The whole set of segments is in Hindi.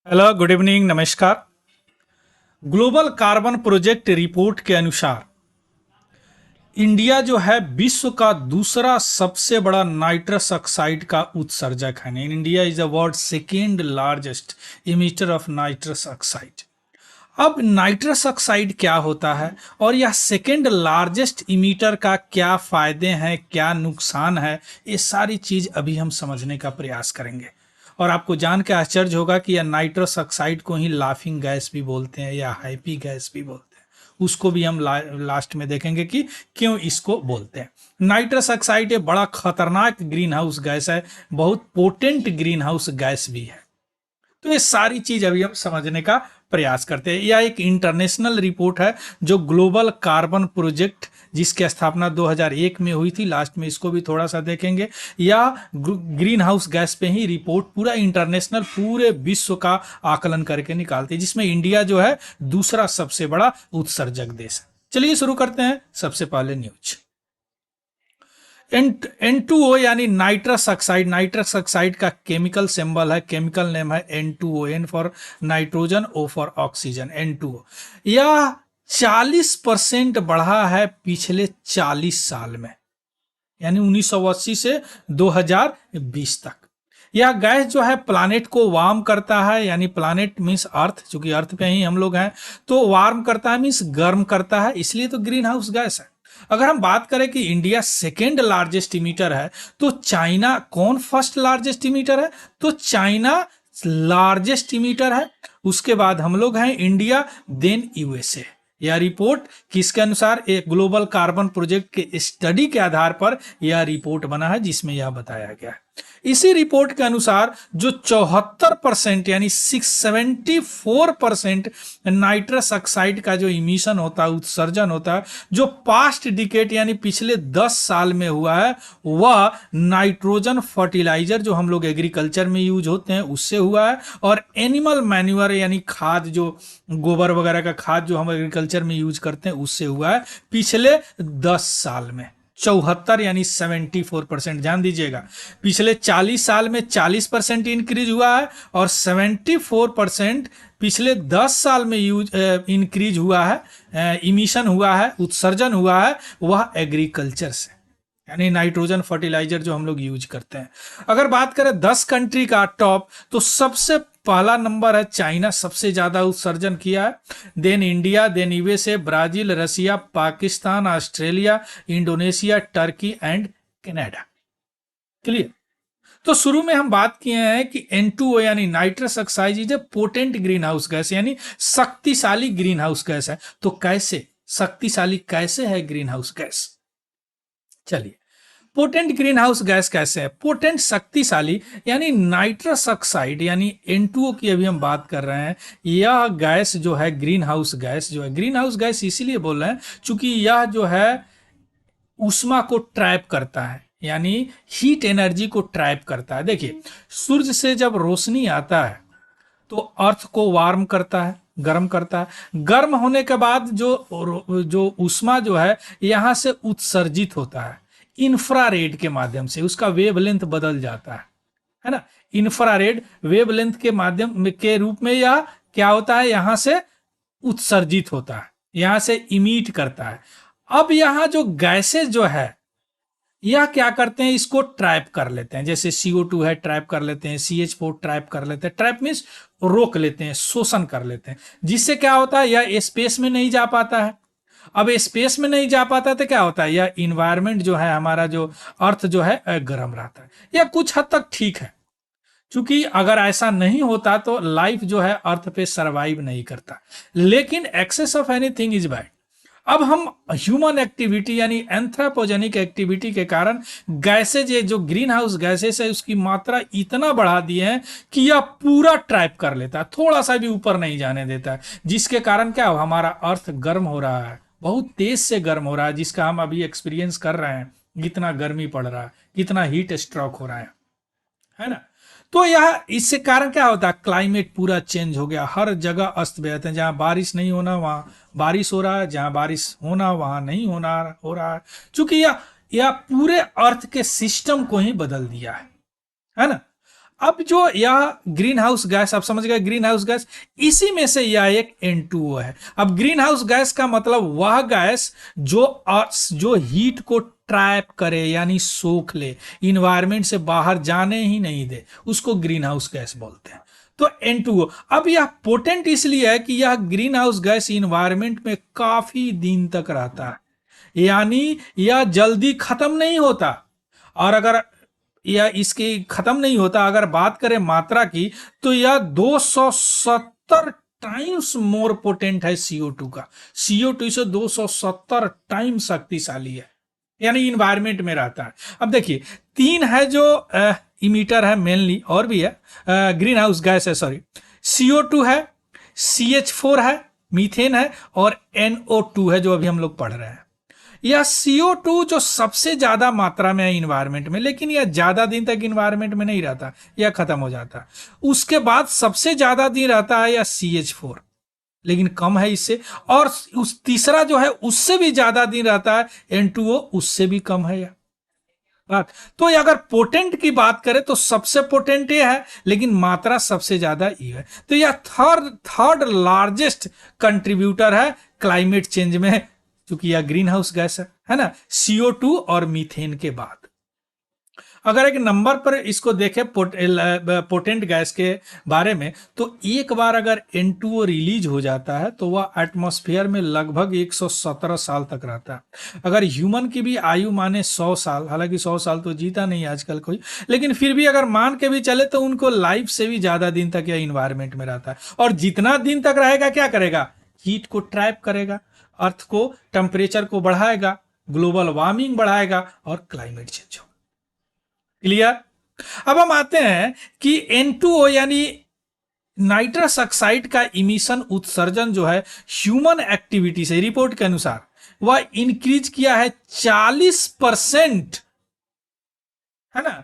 हेलो, गुड इवनिंग, नमस्कार। ग्लोबल कार्बन प्रोजेक्ट रिपोर्ट के अनुसार इंडिया जो है विश्व का दूसरा सबसे बड़ा नाइट्रस ऑक्साइड का उत्सर्जक है। India is the world second largest emitter of nitrous oxide. अब नाइट्रस ऑक्साइड क्या होता है और यह सेकेंड लार्जेस्ट इमिटर का क्या फायदे हैं, क्या नुकसान है, ये सारी चीज अभी हम समझने का प्रयास करेंगे। और आपको जान के आश्चर्य होगा कि यह नाइट्रस ऑक्साइड को ही लाफिंग गैस भी बोलते हैं या हैप्पी गैस भी बोलते हैं। उसको भी हम लास्ट में देखेंगे कि क्यों इसको बोलते हैं। नाइट्रस ऑक्साइड एक बड़ा खतरनाक ग्रीन हाउस गैस है, बहुत पोटेंट ग्रीन हाउस गैस भी है। तो ये सारी चीज अभी हम समझने का प्रयास करते हैं। यह एक इंटरनेशनल रिपोर्ट है जो ग्लोबल कार्बन प्रोजेक्ट, जिसकी स्थापना 2001 में हुई थी। लास्ट में इसको भी थोड़ा सा देखेंगे। या ग्रीन हाउस गैस पे ही रिपोर्ट पूरा इंटरनेशनल, पूरे विश्व का आकलन करके निकालती है, जिसमें इंडिया जो है दूसरा सबसे बड़ा उत्सर्जक देश है। चलिए शुरू करते हैं। सबसे पहले न्यूज। N2O यानी नाइट्रस ऑक्साइड। नाइट्रस ऑक्साइड का केमिकल सिंबल है, केमिकल नेम है N2O। N for nitrogen, O for oxygen, N2O। यह 40% बढ़ा है पिछले 40 साल में, यानी 1980 से 2020 तक। यह गैस जो है प्लानेट को वार्म करता है, यानी प्लानेट मीन्स अर्थ, चूंकि अर्थ पे ही हम लोग हैं, तो वार्म करता है मीन्स गर्म करता है, इसलिए तो ग्रीन हाउस गैस है। अगर हम बात करें कि इंडिया सेकेंड लार्जेस्ट इमीटर है, तो चाइना कौन फर्स्ट लार्जेस्ट इमीटर है? तो चाइना लार्जेस्ट इमीटर है, उसके बाद हम लोग हैं इंडिया, देन यूएसए। यह रिपोर्ट किसके अनुसार? एक ग्लोबल कार्बन प्रोजेक्ट के स्टडी के आधार पर यह रिपोर्ट बना है, जिसमें यह बताया गया है। इसी रिपोर्ट के अनुसार जो 74% यानी 674% नाइट्रस ऑक्साइड का जो इमिशन होता है, उत्सर्जन होता है, जो पास्ट डिकेड यानी पिछले 10 साल में हुआ है, वह नाइट्रोजन फर्टिलाइजर जो हम लोग एग्रीकल्चर में यूज होते हैं उससे हुआ है, और एनिमल मैन्यूअर यानी खाद, जो गोबर वगैरह का खाद जो हम एग्रीकल्चर में यूज करते हैं उससे हुआ है पिछले 10 साल में। 74 यानी 74%। ध्यान दीजिएगा, पिछले 40 साल में 40% इंक्रीज हुआ है, और 74% पिछले 10 साल में इंक्रीज हुआ है, इमिशन हुआ है, उत्सर्जन हुआ है, वह एग्रीकल्चर से, यानी नाइट्रोजन फर्टिलाइजर जो हम लोग यूज करते हैं। अगर बात करें 10 कंट्री का टॉप, तो सबसे पहला नंबर है चाइना, सबसे ज्यादा उत्सर्जन किया है, then India, then USA, Brazil, Russia, Pakistan, Australia, Indonesia, Turkey and Canada. Clear? तो शुरू में हम बात किए हैं कि N2O यानी nitrous oxide is a potent green house gas, यानी शक्तिशाली ग्रीन हाउस गैस है। तो कैसे शक्तिशाली, कैसे है ग्रीन हाउस गैस? चलिए, पोटेंट ग्रीन हाउस गैस कैसे है? पोटेंट शक्तिशाली यानी नाइट्रस ऑक्साइड यानी N2O की अभी हम बात कर रहे हैं। यह गैस जो है ग्रीन हाउस गैस जो है, ग्रीन हाउस गैस इसीलिए बोल रहे हैं क्योंकि यह जो है ऊष्मा को ट्रैप करता है, यानी हीट एनर्जी को ट्रैप करता है। देखिए, सूर्य से जब रोशनी आता है तो अर्थ को वार्म करता है, गर्म करता है। गर्म होने के बाद जो ऊष्मा जो है यहां से उत्सर्जित होता है इंफ्रारेड के माध्यम से, उसका वेवलेंथ बदल जाता है ना। इंफ्रारेड वेवलेंथ के माध्यम के रूप में यह क्या होता है, यहां से उत्सर्जित होता है, यहां से इमिट करता है। अब यहां जो गैसेस जो है यह क्या करते हैं, इसको ट्रैप कर लेते हैं। जैसे CO2 है, ट्रैप कर लेते हैं, CH4 ट्रैप कर लेते हैं। ट्रैप मीन्स रोक लेते हैं, शोषण कर लेते हैं, जिससे क्या होता है, यह स्पेस में नहीं जा पाता है। अब स्पेस में नहीं जा पाता तो क्या होता है, यह इन्वायरमेंट जो है, हमारा जो अर्थ जो है गर्म रहता है। यह कुछ हद तक ठीक है, क्योंकि अगर ऐसा नहीं होता तो लाइफ जो है अर्थ पे सरवाइव नहीं करता। लेकिन excess of anything is bad. अब हम ह्यूमन एक्टिविटी यानी एंथ्रोपोजेनिक एक्टिविटी के कारण गैसेज, ये जो ग्रीन हाउस गैसेस है उसकी मात्रा इतना बढ़ा दिए हैं कि यह पूरा ट्रैप कर लेता है, थोड़ा सा भी ऊपर नहीं जाने देता है, जिसके कारण क्या हो, हमारा अर्थ गर्म हो रहा है, बहुत तेज से गर्म हो रहा है, जिसका हम अभी एक्सपीरियंस कर रहे हैं। कितना गर्मी पड़ रहा है, कितना हीट स्ट्रोक हो रहा है ना। तो यह इससे कारण क्या होता है, क्लाइमेट पूरा चेंज हो गया, हर जगह अस्त व्यस्त है। जहां बारिश नहीं होना वहां बारिश हो रहा है, जहां बारिश होना वहां नहीं होना हो रहा है, क्योंकि यह पूरे अर्थ के सिस्टम को ही बदल दिया है ना। अब जो यह ग्रीन हाउस गैस, आप समझ गए ग्रीन हाउस गैस, इसी में से यह एक N2O है। अब ग्रीन हाउस गैस का मतलब वह गैस जो हीट को ट्रैप करे यानी सोख ले, इन्वायरमेंट से बाहर जाने ही नहीं दे, उसको ग्रीन हाउस गैस बोलते हैं। तो N2O अब यह पोटेंट इसलिए है कि यह ग्रीन हाउस गैस इन्वायरमेंट में काफी दिन तक रहता है, यानी यह जल्दी खत्म नहीं होता। और अगर यह इसकी खत्म नहीं होता, अगर बात करें मात्रा की, तो यह 270 टाइम्स मोर पोटेंट है CO2 का। CO2 से 270 टाइम शक्तिशाली है, यानी इन्वायरमेंट में रहता है। अब देखिए, तीन है जो इमीटर है मेनली, और भी है ग्रीन हाउस गैस है, सॉरी, CO2 है, CH4 है, मीथेन है, और NO2 है जो अभी हम लोग पढ़ रहे हैं। यह CO2 जो सबसे ज्यादा मात्रा में है इन्वायरमेंट में, लेकिन यह ज्यादा दिन तक इन्वायरमेंट में नहीं रहता, यह खत्म हो जाता है। उसके बाद सबसे ज्यादा दिन रहता है यह CH4, लेकिन कम है इससे। और उस तीसरा जो है उससे भी ज्यादा दिन रहता है N2O, उससे भी कम है यह बात। तो ये अगर पोटेंट की बात करें तो सबसे पोटेंट ये है, लेकिन मात्रा सबसे ज्यादा ये है। तो यह थर्ड लार्जेस्ट कंट्रीब्यूटर है क्लाइमेट चेंज में, क्योंकि यह ग्रीन हाउस गैस है ना, CO2 और मीथेन के बाद। अगर एक नंबर पर इसको देखें पोटेंट गैस के बारे में, तो एक बार अगर N2O रिलीज हो जाता है तो वह एटमॉस्फेयर में लगभग 117 साल तक रहता है। अगर ह्यूमन की भी आयु माने 100 साल, हालांकि 100 साल तो जीता नहीं आजकल कोई, लेकिन फिर भी अगर मान के भी चले तो उनको लाइफ से भी ज्यादा दिन तक यह इन्वायरमेंट में रहता है। और जितना दिन तक रहेगा क्या करेगा, हीट को ट्रैप करेगा, अर्थ को टेम्परेचर को बढ़ाएगा, ग्लोबल वार्मिंग बढ़ाएगा और क्लाइमेट चेंज होगा। क्लियर। अब हम आते हैं कि N2O यानी नाइट्रस ऑक्साइड का इमिशन उत्सर्जन जो है ह्यूमन एक्टिविटी से, रिपोर्ट के अनुसार वह इंक्रीज किया है 40%, है ना,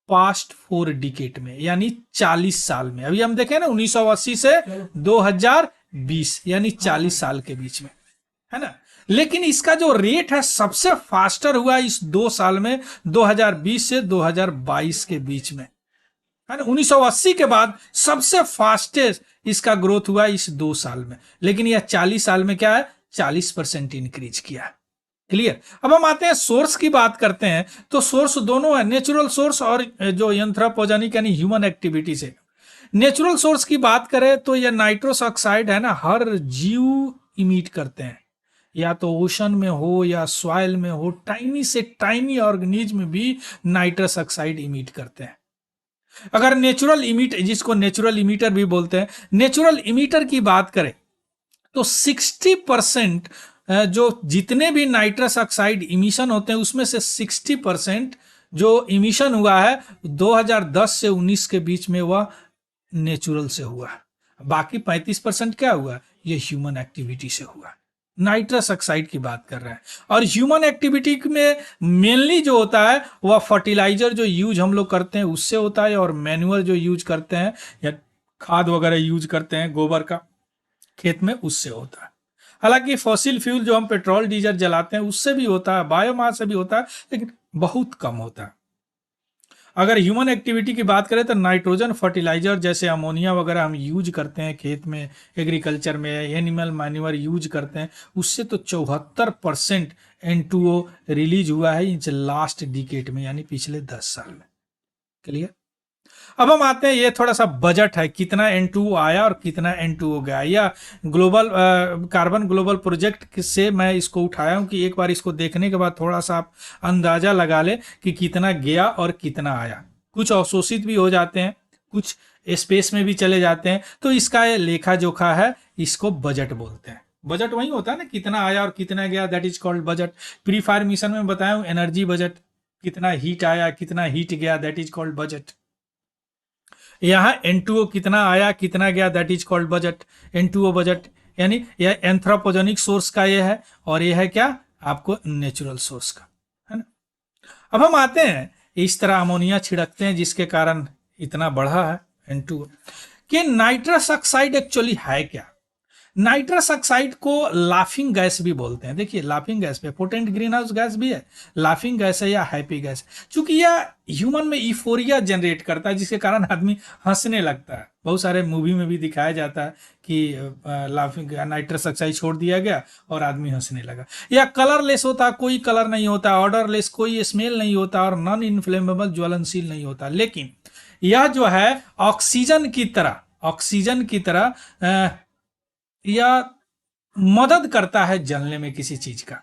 पास्ट 4 डिकेट में, यानी 40 साल में। अभी हम देखें ना 1980 से 2020, यानी 40 साल के बीच में, है ना। लेकिन इसका जो रेट है सबसे फास्टर हुआ इस 2 साल में, 2020 से 2022 के बीच में, है ना। 1980 के बाद सबसे फास्टेस्ट इसका ग्रोथ हुआ इस 2 साल में, लेकिन यह 40 साल में क्या है, 40% इंक्रीज किया है। क्लियर। अब हम आते हैं सोर्स की बात करते हैं, तो सोर्स दोनों है, नेचुरल सोर्स और जो एंथ्रोपोजेनिक यानी ह्यूमन एक्टिविटी से। नेचुरल सोर्स की बात करें तो यह नाइट्रस ऑक्साइड है ना, हर जीव इमिट करते हैं, या तो ओशन में हो या सॉइल में हो, टाइनी से टाइनी ऑर्गेनिज्म भी नाइट्रस ऑक्साइड इमिट करते हैं। अगर नेचुरल इमिट, जिसको नेचुरल इमिटर भी बोलते हैं, नेचुरल इमिटर की बात करें तो 60% जो जितने भी नाइट्रस ऑक्साइड इमिशन होते हैं उसमें से 60% जो इमिशन हुआ है 2010 से 19 के बीच में वह नेचुरल से हुआ है। बाकी 35% क्या हुआ, ये ह्यूमन एक्टिविटी से हुआ। नाइट्रस ऑक्साइड की बात कर रहे हैं। और ह्यूमन एक्टिविटी में मेनली जो होता है वह फर्टिलाइजर जो यूज हम लोग करते हैं उससे होता है, और मैन्युअल जो यूज करते हैं या खाद वगैरह यूज करते हैं गोबर का खेत में, उससे होता है। हालांकि फॉसिल फ्यूल जो हम पेट्रोल डीजल जलाते हैं उससे भी होता है, बायोमास से भी होता है, लेकिन बहुत कम होता है। अगर ह्यूमन एक्टिविटी की बात करें तो नाइट्रोजन फर्टिलाइजर जैसे अमोनिया वगैरह हम यूज करते हैं खेत में, एग्रीकल्चर में, एनिमल मैन्योर यूज करते हैं, उससे तो 74% N2O रिलीज हुआ है इन लास्ट डिकेड में, यानी पिछले 10 साल में। क्लियर। अब हम आते हैं, ये थोड़ा सा बजट है, कितना N2O आया और कितना N2O गया, या ग्लोबल कार्बन ग्लोबल प्रोजेक्ट से मैं इसको उठाया हूं कि एक बार इसको देखने के बाद थोड़ा सा आप अंदाजा लगा ले कि कितना गया और कितना आया। कुछ अवशोषित भी हो जाते हैं, कुछ स्पेस में भी चले जाते हैं, तो इसका ये लेखा जोखा है, इसको बजट बोलते हैं। बजट वही होता है ना, कितना आया और कितना गया, that is called budget. Pre fire mission में बताया हूं एनर्जी बजट, कितना हीट आया कितना हीट गया, दैट इज कॉल्ड बजट। यहाँ N2O कितना आया कितना गया, that is called budget, N2O budget. यानी यह एंथ्रोपोजेनिक सोर्स का ये है, और ये है क्या आपको नेचुरल सोर्स का, है ना। अब हम आते हैं, इस तरह अमोनिया छिड़कते हैं जिसके कारण इतना बढ़ा है N2O। कि नाइट्रस ऑक्साइड एक्चुअली है क्या। नाइट्रस ऑक्साइड को लाफिंग गैस भी बोलते हैं। देखिए लाफिंग गैस पे पोटेंट ग्रीन हाउस गैस भी है, लाफिंग गैस है या हैप्पी गैस, क्योंकि यह ह्यूमन में ईफोरिया जनरेट करता है जिसके कारण आदमी हंसने लगता है। बहुत सारे मूवी में भी दिखाया जाता है कि लाफिंग नाइट्रस ऑक्साइड छोड़ दिया गया और आदमी हंसने लगा। या कलरलेस होता, कोई कलर नहीं होता, ऑर्डरलेस, कोई स्मेल नहीं होता और नॉन इन्फ्लेमेबल ज्वलनशील नहीं होता। लेकिन यह जो है ऑक्सीजन की तरह यह मदद करता है जलने में किसी चीज का,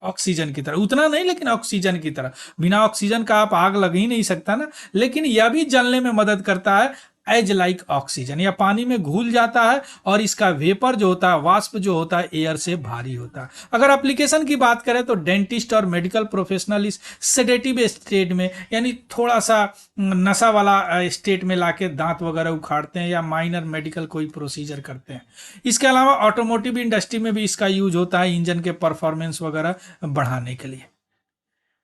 ऑक्सीजन की तरह, उतना नहीं लेकिन ऑक्सीजन की तरह। बिना ऑक्सीजन का आप आग लग ही नहीं सकता ना, लेकिन यह भी जलने में मदद करता है एज लाइक ऑक्सीजन। या पानी में घुल जाता है और इसका वेपर जो होता है, वाष्प जो होता है, एयर से भारी होता है। अगर एप्लीकेशन की बात करें तो डेंटिस्ट और मेडिकल प्रोफेशनल इस सेडेटिव स्टेट में, यानी थोड़ा सा नशा वाला स्टेट में लाके दांत वगैरह उखाड़ते हैं या माइनर मेडिकल कोई प्रोसीजर करते हैं। इसके अलावा ऑटोमोटिव इंडस्ट्री में भी इसका यूज होता है इंजन के परफॉर्मेंस वगैरह बढ़ाने के लिए।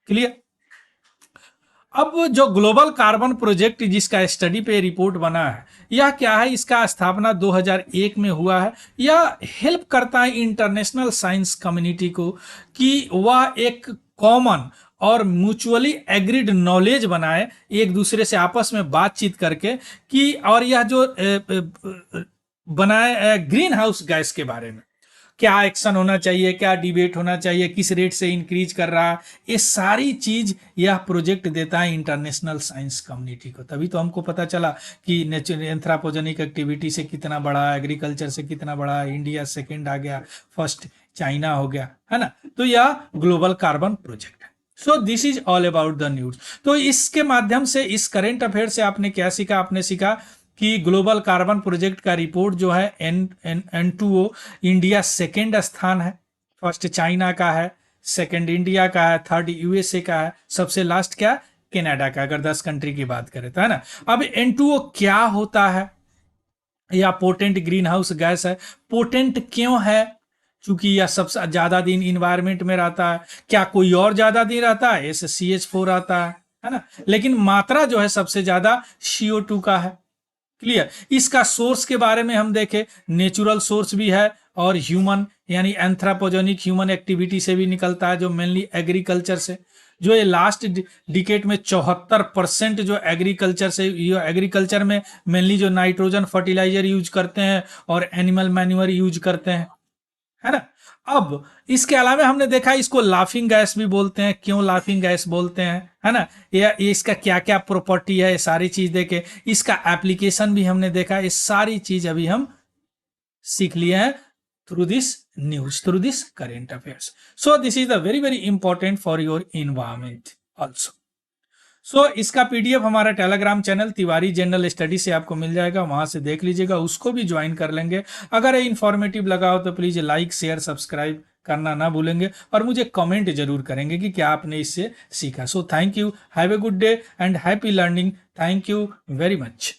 क्लियर। अब जो ग्लोबल कार्बन प्रोजेक्ट जिसका स्टडी पे रिपोर्ट बना है, यह क्या है, इसका स्थापना 2001 में हुआ है। यह हेल्प करता है इंटरनेशनल साइंस कम्युनिटी को कि वह एक कॉमन और म्यूचुअली एग्रीड नॉलेज बनाए, एक दूसरे से आपस में बातचीत करके कि, और यह जो बनाए ग्रीन हाउस गैस के बारे में क्या एक्शन होना चाहिए, क्या डिबेट होना चाहिए, किस रेट से इंक्रीज कर रहा है, ये सारी चीज यह प्रोजेक्ट देता है इंटरनेशनल साइंस कम्युनिटी को। तभी तो हमको पता चला कि एंथ्रोपोजेनिक एक्टिविटी से कितना बड़ा, एग्रीकल्चर से कितना बड़ा, इंडिया सेकंड आ गया, फर्स्ट चाइना हो गया, है ना। तो यह ग्लोबल कार्बन प्रोजेक्ट है। सो this is all about the news. तो इसके माध्यम से, इस करेंट अफेयर से आपने क्या सीखा? आपने सीखा कि ग्लोबल कार्बन प्रोजेक्ट का रिपोर्ट जो है N2O, इंडिया सेकेंड स्थान है, फर्स्ट चाइना का है, सेकेंड इंडिया का है, थर्ड यूएसए का है, सबसे लास्ट क्या, कनाडा का, अगर 10 कंट्री की बात करें तो, है ना। अब N2O क्या होता है? या पोटेंट ग्रीन हाउस गैस है। पोटेंट क्यों है? क्योंकि यह सबसे ज्यादा दिन इन्वायरमेंट में रहता है। क्या कोई और ज्यादा दिन रहता है? ऐसे CH4 आता है ना। लेकिन मात्रा जो है सबसे ज्यादा CO2 का है। क्लियर। इसका सोर्स के बारे में हम देखें, नेचुरल सोर्स भी है और ह्यूमन यानी एंथ्रोपोजेनिक ह्यूमन एक्टिविटी से भी निकलता है, जो मेनली एग्रीकल्चर से, जो ये लास्ट डिकेट में 74% जो एग्रीकल्चर से, एग्रीकल्चर में मेनली जो नाइट्रोजन फर्टिलाइजर यूज करते हैं और एनिमल मैन्यूअर यूज करते हैं, है ना। अब इसके अलावा हमने देखा इसको लाफिंग गैस भी बोलते हैं। क्यों लाफिंग गैस बोलते हैं, है ना, ये इसका क्या क्या प्रॉपर्टी है, ये सारी चीज देखे, इसका एप्लीकेशन भी हमने देखा। ये सारी चीज अभी हम सीख लिए हैं through this news, through this current affairs. So this is the very very important for your environment also. So इसका PDF हमारा Telegram channel Tiwari general study से आपको मिल जाएगा, वहां से देख लीजिएगा, उसको भी ज्वाइन कर लेंगे। अगर ये इन्फॉर्मेटिव लगा हो तो प्लीज लाइक शेयर सब्सक्राइब करना ना भूलेंगे और मुझे कमेंट जरूर करेंगे कि क्या आपने इससे सीखा। So thank you, have a good day and happy learning. Thank you very much.